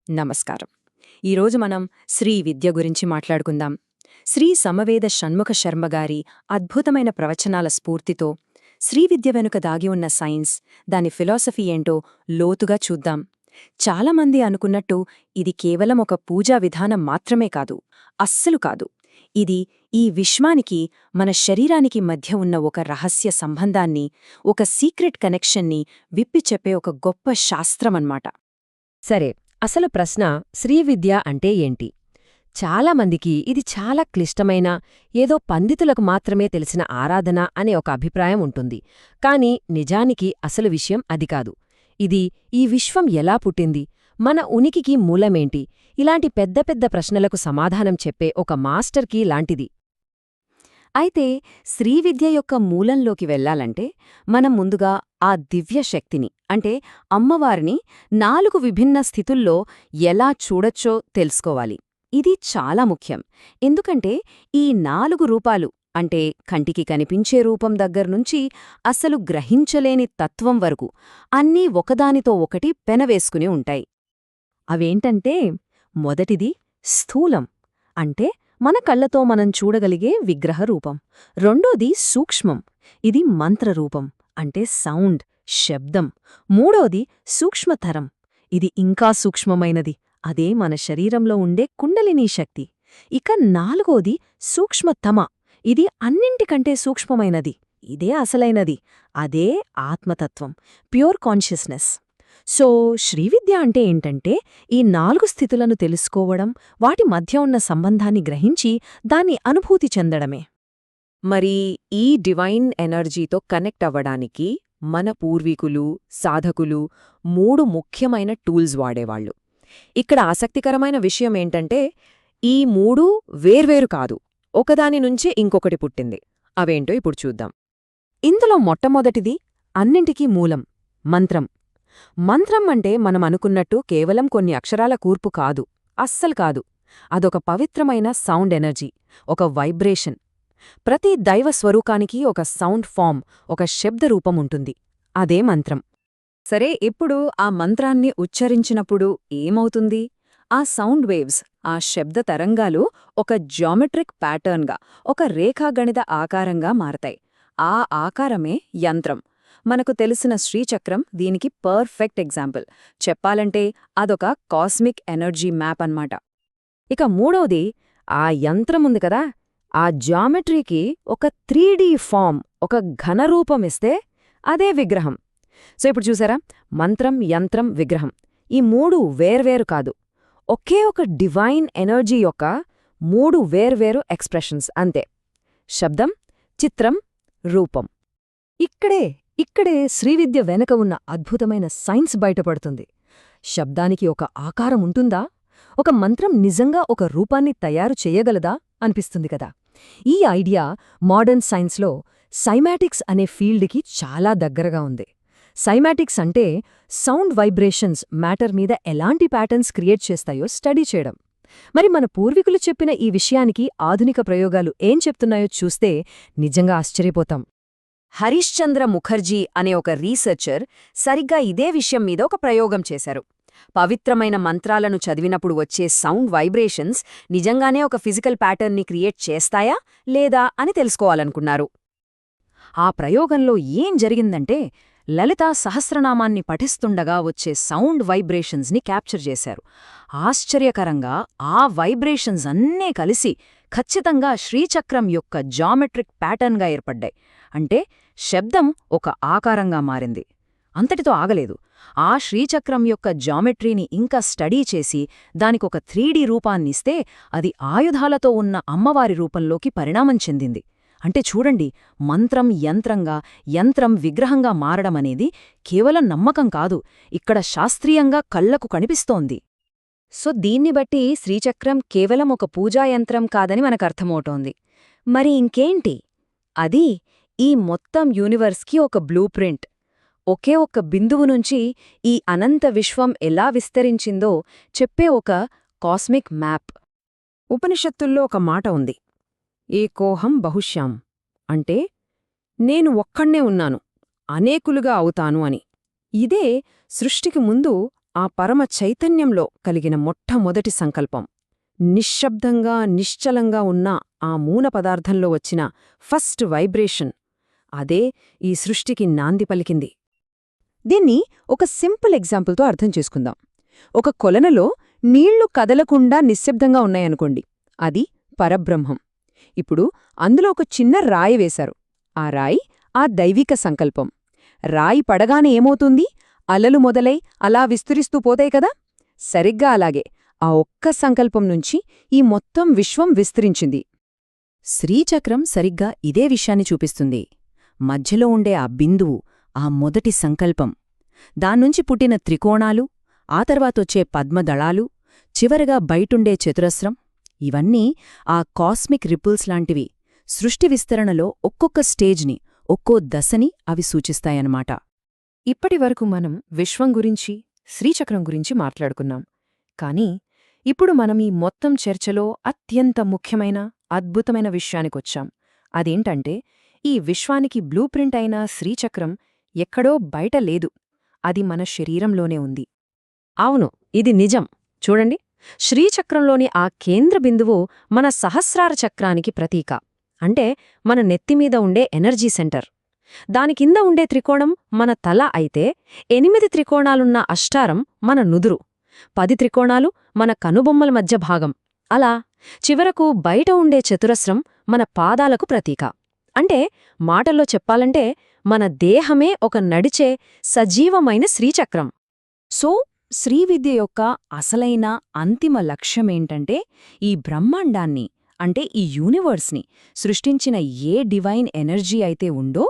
నమస్కారం. ఈరోజు మనం శ్రీ విద్య గురించి మాట్లాడుకుందాం. శ్రీ సమవేద షణ్ముఖ శర్మ గారి అద్భుతమైన ప్రవచనాల స్ఫూర్తితో శ్రీ విద్య వెనుక దాగి ఉన్న సైన్స్, దాని ఫిలాసఫీ ఏంటో లోతుగా చూద్దాం. చాలామంది అనుకున్నట్టు ఇది కేవలం ఒక పూజా విధానం మాత్రమే కాదు. అస్సలు కాదు. ఇది ఈ విశ్వానికి, మన శరీరానికి మధ్య ఉన్న ఒక రహస్య సంబంధాన్ని, ఒక సీక్రెట్ కనెక్షన్ని విప్పి చెప్పే ఒక గొప్ప శాస్త్రమన్నమాట. సరే, అసలు ప్రశ్న శ్రీవిద్య అంటే ఏంటి? చాలామందికి ఇది చాలా క్లిష్టమైన, ఏదో పండితులకు మాత్రమే తెలిసిన ఆరాధన అనే ఒక అభిప్రాయం ఉంటుంది. కాని నిజానికి అసలు విషయం అది కాదు. ఇది ఈ విశ్వం ఎలా పుట్టింది, మన ఉనికికి మూలమేంటి, ఇలాంటి పెద్ద పెద్ద ప్రశ్నలకు సమాధానం చెప్పే ఒక మాస్టర్ కీ లాంటిది. అయితే శ్రీవిద్య యొక్క మూలంలోకి వెళ్లాలంటే మనం ముందుగా ఆ దివ్య శక్తిని, అంటే అమ్మవారిని 4 విభిన్న స్థితుల్లో ఎలా చూడొచ్చో తెలుసుకోవాలి. ఇది చాలా ముఖ్యం. ఎందుకంటే ఈ 4 రూపాలు, అంటే కంటికి కనిపించే రూపం దగ్గర్నుంచి అసలు గ్రహించలేని తత్వం వరకు అన్నీ ఒకదానితో ఒకటి పెనవేసుకుని ఉంటాయి. అవేంటంటే, మొదటిది స్థూలం, అంటే మన కళ్లతో మనం చూడగలిగే విగ్రహ రూపం. రెండోది సూక్ష్మం, ఇది మంత్రరూపం, అంటే సౌండ్, శబ్దం. మూడోది సూక్ష్మతరం, ఇది ఇంకా సూక్ష్మమైనది, అదే మన శరీరంలో ఉండే కుండలినీ శక్తి. ఇక నాలుగోది సూక్ష్మతమ, ఇది అన్నింటికంటే సూక్ష్మమైనది, ఇదే అసలైనది, అదే ఆత్మతత్వం, ప్యూర్ కాన్షియస్నెస్. సో శ్రీవిద్య అంటే ఏంటంటే, ఈ 4 స్థితులను తెలుసుకోవడం, వాటి మధ్య ఉన్న సంబంధాన్ని గ్రహించి దాన్ని అనుభూతి చెందడమే. మరి ఈ డివైన్ ఎనర్జీతో కనెక్ట్ అవ్వడానికి మన పూర్వీకులు, సాధకులు 3 ముఖ్యమైన టూల్స్ వాడేవాళ్లు. ఇక్కడ ఆసక్తికరమైన విషయమేంటంటే, ఈ 3 వేర్వేరు కాదు, ఒకదాని నుంచి ఇంకొకటి పుట్టింది. అవేంటో ఇప్పుడు చూద్దాం. ఇందులో మొట్టమొదటిది అన్నింటికీ మూలం, మంత్రం. మంత్రం అంటే మనం అనుకున్నట్టు కేవలం కొన్ని అక్షరాల కూర్పు కాదు, అస్సలు కాదు. అదొక పవిత్రమైన సౌండ్ ఎనర్జీ, ఒక వైబ్రేషన్. ప్రతి దైవ స్వరూపానికి ఒక సౌండ్ ఫామ్, ఒక శబ్దరూపం ఉంటుంది, అదే మంత్రం. సరే, ఇప్పుడు ఆ మంత్రాన్ని ఉచ్చరించినప్పుడు ఏమవుతుంది? ఆ సౌండ్ వేవ్స్, ఆ శబ్ద తరంగాలు ఒక జియోమెట్రిక్ ప్యాటర్న్గా, ఒక రేఖాగణిత ఆకారంగా మారతాయి. ఆ ఆకారమే యంత్రం. మనకు తెలిసిన శ్రీచక్రం దీనికి పర్ఫెక్ట్ ఎగ్జాంపుల్. చెప్పాలంటే అదొక కాస్మిక్ ఎనర్జీ మ్యాప్ అన్నమాట. ఇక మూడోది, ఆ యంత్రముంది కదా, ఆ జియోమెట్రీకి ఒక 3D ఫామ్, ఒక ఘనరూపమిస్తే అదే విగ్రహం. సో ఇప్పుడు చూసారా, మంత్రం, యంత్రం, విగ్రహం, ఈ 3 వేర్వేరు కాదు, ఒకే ఒక డివైన్ ఎనర్జీ యొక్క 3 వేర్వేరు ఎక్స్ప్రెషన్స్ అంతే. శబ్దం, చిత్రం, రూపం. ఇక్కడే శ్రీవిద్య వెనక ఉన్న అద్భుతమైన సైన్స్ బయటపడుతుంది. శబ్దానికి ఒక ఆకారం ఉంటుందా? ఒక మంత్రం నిజంగా ఒక రూపాన్ని తయారు చెయ్యగలదా అనిపిస్తుంది కదా. ఈ ఐడియా మోడర్న్ సైన్స్లో సైమాటిక్స్ అనే ఫీల్డ్కి చాలా దగ్గరగా ఉంది. సైమాటిక్స్ అంటే సౌండ్ వైబ్రేషన్స్ మ్యాటర్ మీద ఎలాంటి ప్యాటర్న్స్ క్రియేట్ చేస్తాయో స్టడీ చేయడం. మరి మన పూర్వీకులు చెప్పిన ఈ విషయానికి ఆధునిక ప్రయోగాలు ఏం చెప్తున్నాయో చూస్తే నిజంగా ఆశ్చర్యపోతాం. హరిశ్చంద్ర ముఖర్జీ అనే ఒక రీసెర్చర్ సరిగ్గా ఇదే విషయం మీద ఒక ప్రయోగం చేశారు. పవిత్రమైన మంత్రాలను చదివినప్పుడు వచ్చే సౌండ్ వైబ్రేషన్స్ నిజంగానే ఒక ఫిజికల్ ప్యాటర్న్ని క్రియేట్ చేస్తాయా లేదా అని తెలుసుకోవాలనుకున్నారు. ఆ ప్రయోగంలో ఏం జరిగిందంటే, లలితా సహస్రనామాన్ని పఠిస్తుండగా వచ్చే సౌండ్ వైబ్రేషన్స్ని క్యాప్చర్ చేశారు. ఆశ్చర్యకరంగా ఆ వైబ్రేషన్స్ అన్నీ కలిసి ఖచ్చితంగా శ్రీచక్రం యొక్క జామెట్రిక్ ప్యాటర్న్గా ఏర్పడ్డాయి. అంటే శబ్దం ఒక ఆకారంగా మారింది. అంతటితో ఆగలేదు. ఆ శ్రీచక్రం యొక్క జామెట్రీని ఇంకా స్టడీ చేసి దానికొక 3D రూపాన్నిస్తే అది ఆయుధాలతో ఉన్న అమ్మవారి రూపంలోకి పరిణామం చెందింది. అంటే చూడండి, మంత్రం యంత్రంగా, యంత్రం విగ్రహంగా మారడమనేది కేవలం నమ్మకం కాదు, ఇక్కడ శాస్త్రీయంగా కళ్లకు కనిపిస్తోంది. సో దీన్ని బట్టి శ్రీచక్రం కేవలం ఒక పూజాయంత్రం కాదని మనకర్థమవుతోంది. మరి ఇంకేంటి? అది ఈ మొత్తం యూనివర్స్కి ఒక బ్లూ ప్రింట్. ఒకే ఒక్క బిందువు నుంచి ఈ అనంత విశ్వం ఎలా విస్తరించిందో చెప్పే ఒక కాస్మిక్ మ్యాప్. ఉపనిషత్తుల్లో ఒక మాట ఉంది, ఏకోహం బహుశ్యాం, అంటే నేను ఒక్కణ్ణే ఉన్నాను, అనేకులుగా అవుతాను అని. ఇదే సృష్టికి ముందు ఆ పరమ చైతన్యంలో కలిగిన మొట్టమొదటి సంకల్పం. నిశ్శబ్దంగా నిశ్చలంగా ఉన్న ఆ మూల పదార్థంలో వచ్చిన ఫస్ట్ వైబ్రేషన్. అదే ఈ సృష్టికి నాంది పలికింది. దీన్ని ఒక సింపుల్ ఎగ్జాంపుల్తో అర్థం చేసుకుందాం. ఒక కొలనులో నీళ్లు కదలకుండా నిశ్శబ్దంగా ఉన్నాయనుకోండి, అది పరబ్రహ్మం. ఇప్పుడు అందులో ఒక చిన్న రాయి వేశారు. ఆ రాయి ఆ దైవిక సంకల్పం. రాయి పడగానే ఏమవుతుంది? అలలు మొదలై అలా విస్తరిస్తూ పోతాయి కదా. సరిగ్గా అలాగే ఆ ఒక్క సంకల్పం నుంచి ఈ మొత్తం విశ్వం విస్తరించింది. శ్రీచక్రం సరిగ్గా ఇదే విషయాన్ని చూపిస్తుంది. మధ్యలో ఉండే ఆ బిందువు, ఆ మొదటి సంకల్పం, దాన్నుంచి పుట్టిన త్రికోణాలు, ఆ తర్వాతొచ్చే పద్మదళాలు, చివరగా బయటుండే చతురస్రం, ఇవన్నీ ఆ కాస్మిక్ రిపుల్స్ లాంటివి. సృష్టి విస్తరణలో ఒక్కొక్క స్టేజ్ని, ఒక్కో దశని అవి సూచిస్తాయన్నమాట. ఇప్పటివరకు మనం విశ్వం గురించి, శ్రీచక్రం గురించి మాట్లాడుకున్నాం. కానీ ఇప్పుడు మనం ఈ మొత్తం చర్చలో అత్యంత ముఖ్యమైన, అద్భుతమైన విషయానికొచ్చాం. అదేంటంటే, ఈ విశ్వానికి బ్లూ ప్రింట్ అయిన శ్రీచక్రం ఎక్కడో బయట లేదు, అది మన శరీరంలోనే ఉంది. అవును, ఇది నిజం. చూడండి, శ్రీచక్రంలోని ఆ కేంద్ర బిందువు మన సహస్రార చక్రానికి ప్రతీక. అంటే మన నెత్తిమీద ఉండే ఎనర్జీ సెంటర్. దాని కింద ఉండే త్రికోణం మన తల అయితే, 8 త్రికోణాలున్న అష్టారం మన నుదురు, 10 త్రికోణాలు మన కనుబొమ్మల మధ్య భాగం. అలా చివరకు బయట ఉండే చతురస్రం మన పాదాలకు ప్రతీక. అంటే మాటల్లో చెప్పాలంటే మన దేహమే ఒక నడిచే సజీవమైన శ్రీచక్రం. సో శ్రీవిద్య యొక్క అసలైన అంతిమ లక్ష్యమేంటంటే, ఈ బ్రహ్మాండాన్ని, అంటే ఈ యూనివర్స్ని సృష్టించిన ఏ డివైన్ ఎనర్జీ అయితే ఉందో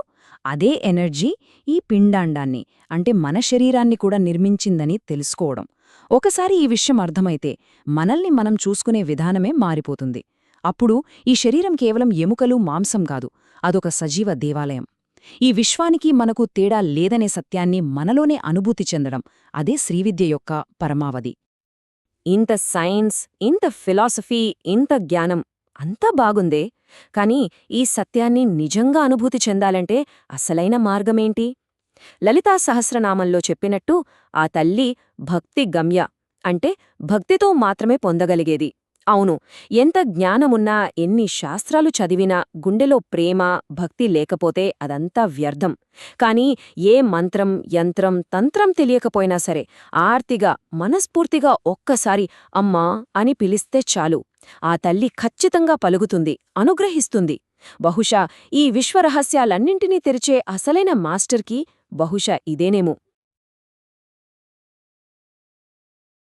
అదే ఎనర్జీ ఈ పిండాండాన్ని, అంటే మన శరీరాన్ని కూడా నిర్మించిందని తెలుసుకోవడం. ఒకసారి ఈ విషయం అర్థమైతే మనల్ని మనం చూసుకునే విధానమే మారిపోతుంది. అప్పుడు ఈ శరీరం కేవలం ఎముకలు, మాంసం కాదు, అదొక సజీవ దేవాలయం. ఈ విశ్వానికి మనకు తేడా లేదనే సత్యాన్ని మనలోనే అనుభూతి చెందడం, అదే శ్రీవిద్య యొక్క పరమావధి. ఇంత సైన్స్, ఇంత ఫిలాసఫీ, ఇంత జ్ఞానం అంతా బాగుందే, కాని ఈ సత్యాన్ని నిజంగా అనుభూతి చెందాలంటే అసలైన మార్గమేంటి? లలితా సహస్రనామంలో చెప్పినట్టు ఆ తల్లి భక్తి గమ్య, అంటే భక్తితో మాత్రమే పొందగలిగేది. అవును, ఎంత జ్ఞానమున్నా, ఎన్ని శాస్త్రాలు చదివినా గుండెలో ప్రేమ, భక్తి లేకపోతే అదంతా వ్యర్థం. కాని ఏ మంత్రం, యంత్రం, తంత్రం తెలియకపోయినా సరే ఆర్తిగా, మనస్ఫూర్తిగా ఒక్కసారి అమ్మా అని పిలిస్తే చాలు, ఆ తల్లి ఖచ్చితంగా పలుకుతుంది, అనుగ్రహిస్తుంది. బహుశా ఈ విశ్వరహస్యాలన్నింటినీ తెరిచే అసలైన మాస్టర్కి బహుశా ఇదేనేమో.